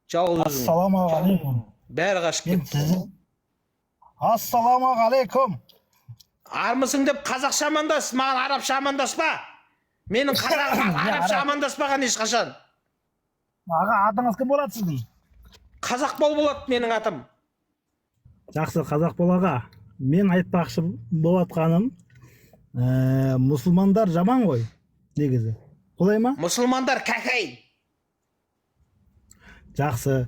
Жалғыз өзің. Ассалаумағалейкум. Бәрі қашып Мен кетті. сіздің Ассалаумағалейкум. Армысың деп қазақша амандас, маған арабша амандаспа. Менің қазағым арабша амандаспаған ешқашан. Аға, атыңыз кім болады сіздің? Қазақ болады менің атым. Жақсы, қазақ болаға. Мен айтпақшы болатқаным, мұсылмандар жаман ғой, негізі. Олай ма? Мұсылмандар кәкәй. Жақсы.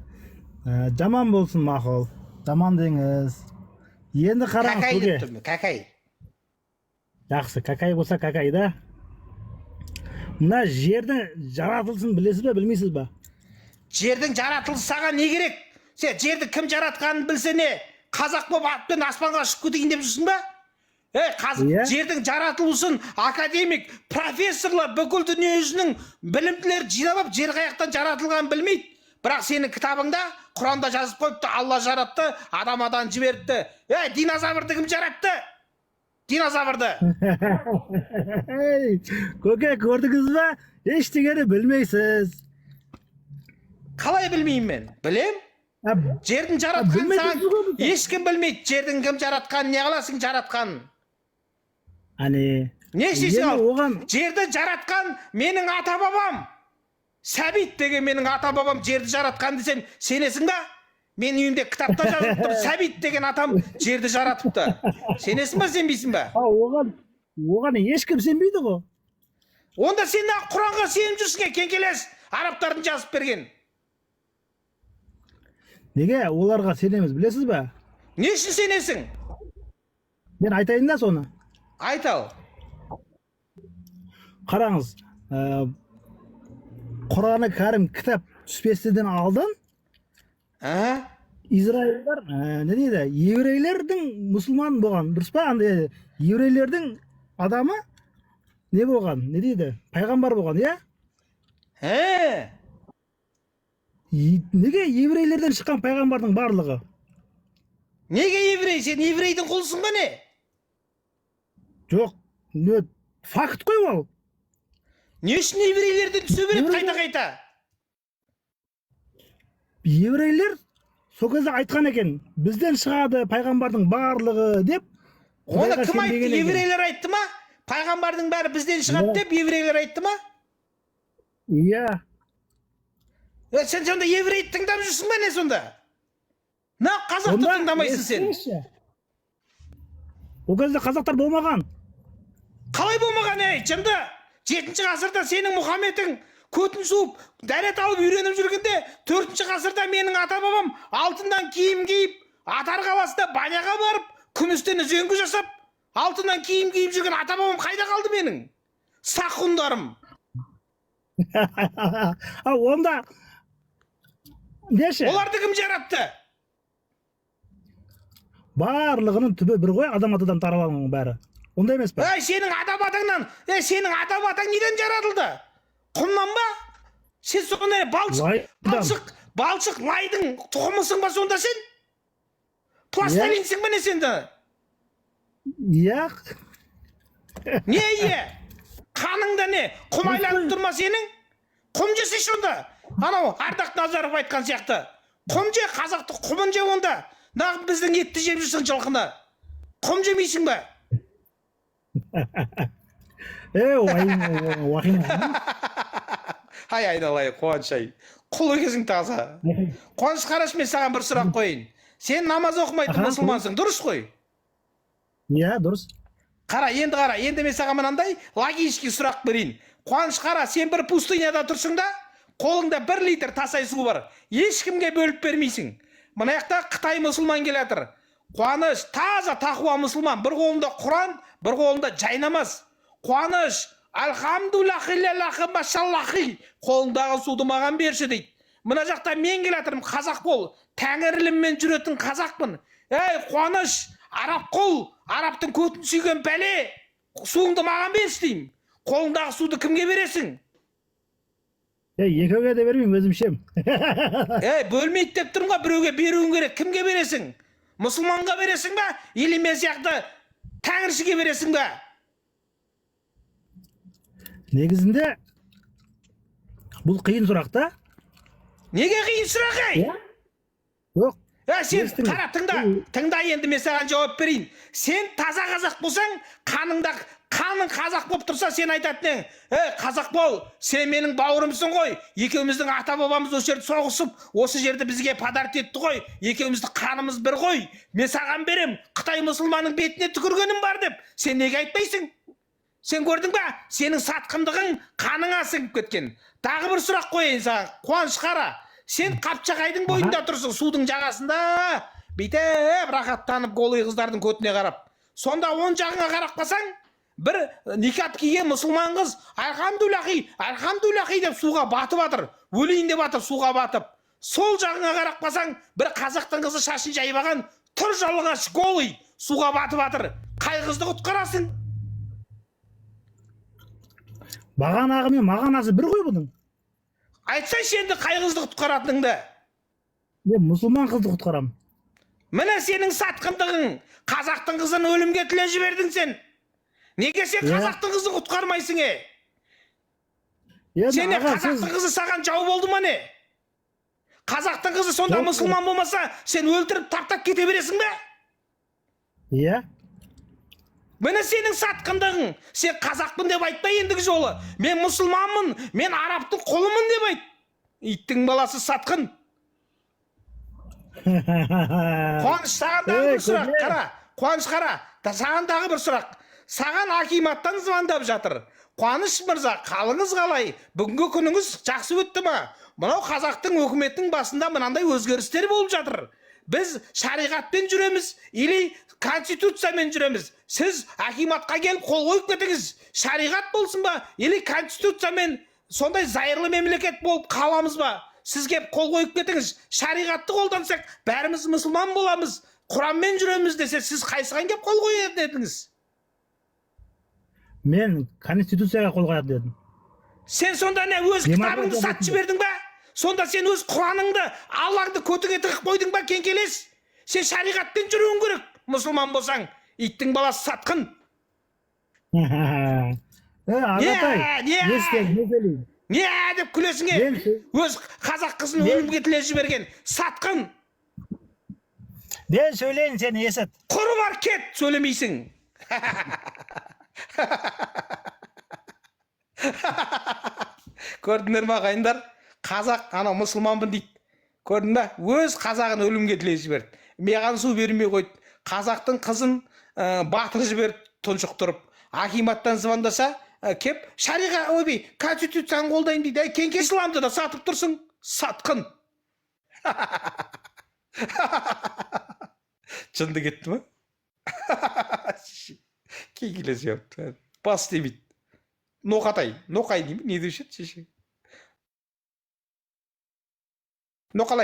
Жаман болсын мақұл. Жаман деңіз. Енді қараңыз Кәкәй көке. деп тұрмын, кәкәй. Жақсы, кәкәй болса кәкәй да. Мына жердің жаратылысын білесіз бе, білмейсіз бе? Жердің жаратылысы саған не керек? Сен жерді кім жаратқанын білсе не? Қазақ болып атпен аспанға ұшып кетейін деп жүрсің ба? Жердің жаратылысын академик, профессорлар бүкіл дүниежүзінің білімділері жинап алып жер қаяқтан жаратылғанын білмейді. Бірақ сенің кітабыңда Құранда жазып қойыпты, Алла жаратты, адамадан жіберіпті. Динозаврды кім жаратты? Динозаврды. Көке, көрдіңіз бе? Ештеңені білмейсіз. Қалай білмеймін мен? Білем? Жердің жаратқанын саған ешкім білмейді. Жердің кім жаратқанын, не қыласың жаратқанын? Не істейсің ал? Жерді жаратқан менің ата-бабам. Сәбит деген менің ата-бабам жерді жаратқан десем, сенесің ба? Мен үйімде кітапта жазып тұр, Сәбит деген атам жерді жаратыпты. Сенесің ба, сенбейсің ба? Оған ешкім сенбейді ғой. Онда сен Құранға сеніп жүрсің, кеңкелес арабтардың жазып берген. Неге оларға сенеміз, білесіз бе? Не үшін сенесің? Мен айтайын да соны. Айтал. Қараңыз, Құраны кәрім кітап түспестіден алдын, Израильдар, не дейді, еврейлердің мұсылман болған, дұрыс па? Еврейлердің адамы не болған, не дейді, пайғамбар болған, иә? Неге еврейлерден шыққан пайғамбардың барлығы? Неге еврей? Сен еврейдің құлысың ба не? Жоқ, факт қой ол. Не үшін еврейлерден түсе береді қайта-қайта? Еврейлер сол кезде айтқан екен, бізден шығады пайғамбардың барлығы деп. Оны кім айтты? Еврейлер айтты ма? Пайғамбардың бәрі бізден шығады деп еврейлер айтты ма? Иә. Сен сонда еврейді тыңдап жүрсің ба не сонда? На қазақты тыңдамайсың сен. Ол кезде қазақтар болмаған. Қалай болмаған жынды? 7-ші ғасырда сенің Мұхаммедің көтін суып, дәрет алып үйреніп жүргенде, 4-ші ғасырда менің ата-бабам алтыннан киім киіп, Атар қаласында баняға барып, күмістен үзеңгі жасап, алтыннан киім киіп жүрген ата-бабам қайда қалды менің? Сақұндарым. Онда неше? Оларды кім жаратты? Барлығының түбі бір ғой, адам атадан таралғанның бәрі. Онда емес пе? Сенің ата-батаңнан, сенің ата-батаң неден жаратылды? Құмнан ба? Сен сондай балшық лайдың тұқымысың ба сонда сен? Пласталинсің ба не сенді? Иә. Не иә? Қаныңда не? Құм айланып тұрма сенің? Құм жесе сонда. Анау Ардақ Назаров айтқан сияқты. Құм же, қазақты құмын же онда. Нағып біздің етті жеп жүрсің жылқыны. Құм жемейсің ба? Айналайын, Қуаныш-ай. Құл екенсің таза. Қуаныш, қараш, мен саған бір сұрақ қойын. Сен намаз оқымайтын мұсылмансың, дұрыс қой? Иә, дұрыс. Қара, енді мен саған мынандай логический сұрақ берейін. Қуаныш, қара, сен бір пустыняда тұрсың да, қолыңда 1 литр тасай су бар. Ешкімге бөліп бермейсің. Мына жақта Қытай мұсылман келатыр. Қуаныш, таза тақуа мұсылман, бір қолында Құран, бір қолында жайнамаз. Қуаныш, альхамдулиллахи машаллахи, қолындағы суды маған берші дейді. Мына жақта мен келатырмын, қазақ бол, тәңіріліммен жүретін қазақпын. Қуаныш, араб қол, арабтың көтін сүйген бәле, суыңды маған берші деймін. Қолындағы суды кімге бересің? Екеуге де бермеймін, өзім ішем. Бөлмейді деп тұрмға, біреуге беруің керек. Кімге бересің? Мұсылманға бересің ба? Или мен сияқты тәңіршіге бересің ба? Негізінде бұл қиын сұрақ та. Неге қиын сұрақ ей? Жоқ. Сен естіңіз. қара тыңда енді мен саған жауап берейін. Сен таза қазақ болсаң, қаның қазақ болып тұрса, сен айтатын ең, қазақ бол, сен менің бауырымсың ғой, екеуміздің ата бабамыз осы жерде соғысып, осы жерді бізге подарит етті ғой, екеуміздің қанымыз бір ғой, мен саған берем, Қытай мұсылманның бетіне түкіргенім бар деп, сен неге айтпайсың? Сен көрдің ба? Сенің сатқындығың қаныңа сіңіп кеткен. Тағы бір сұрақ қояйын саған, Қуаныш қара. Сен Қапшағайдың бойында тұрсың, судың жағасында, бүйтіп рахаттанып голый қыздардың көтіне қарап. Сонда оң жағыңа қарап қалсаң, бір никап киген мұсылман қыз, альхамдулахи деп суға батып жатыр. Өлейін деп жатыр суға батып. Сол жағыңа қарап қалсаң, бір қазақтың қызы шашын жайбаған, тұр жалаңаш голый суға батып жатыр. Қай қызды құтқарасың? Бағанағы мен мағанасы бір ғой бұның. Айтсайшы енді қай қызды құтқаратыныңды? Мен мұсылман қызды құтқарам. Міне сенің сатқындығың. Қазақтың қызын өлімге тіле жібердің сен. Неге сен қазақтың қызын құтқармайсың? Сен қазақтың қызы саған жау болды ма не? Қазақтың қызы сонда мұсылман болмаса, сен өлтіріп таптап кете бересің бе? Иә. Міне сенің сатқындығың. Сен қазақпын деп айтпай ендігі жолы. Мен мұсылманмын, мен арабтың құлымын деп айт. Иттің баласы сатқын. Қуаныш, саған дағы бір сұрақ, қара. Қуаныш, қара. Саған дағы бір сұрақ. Саған акиматтан звондап жатыр. Қуаныш мырза, қалыңыз қалай? Бүгінгі күніңіз жақсы өтті ма? Мынау қазақтың өкіметтің басында мынандай өзгерістер болып жатыр. Біз шариғатпен жүреміз, или конституциямен жүреміз. Сіз акиматқа келіп қол қойып кетіңіз. Шариғат болсын ба, или конституциямен сондай зайырлы мемлекет болып қаламыз ба? Сіз кеп қол қойып кетіңіз. Шариғатты қолдансақ, бәріміз мұсылман боламыз. Құранмен жүреміз десе, сіз қайсыған кеп қол қояды дедіңіз? Мен конституцияға қол қояды дедім. Сен сонда не өз кітабыңды сатып жібердің ба? Сонда сен өз Құраныңды, Аллаңды көтіңе тығып қойдың ба, кеңкелес? Сен шариғатпен жүруің керек, мұсылман болсаң. Иттің баласы сатқын. Ағатай, не деп күлесің? Өз қазақ қызын өлімге тіле жіберген сатқын. Мен сөйлейін, сен есіт. Құры бар, кет, сөйлемейсің. Көрдіңдер ма ағайындар? Қазақ ана мұсылманбын дейді. Көрдің ба? Өз қазағын өлімге тіле жіберді. Маған су бермей қойды. Қазақтың қызын батыр жіберді тұншықтырып. Акиматтан звондаса, кеп шариға конституцияны қолдайын дейді. Кеңке исламды да сатып тұрсың. Сатқын. Жынды кетті ма? Кеңкелес yaptı. Бас демейді. Ноқатай. Ноқай деймін. Не деуші еді шеше? Ноқалай.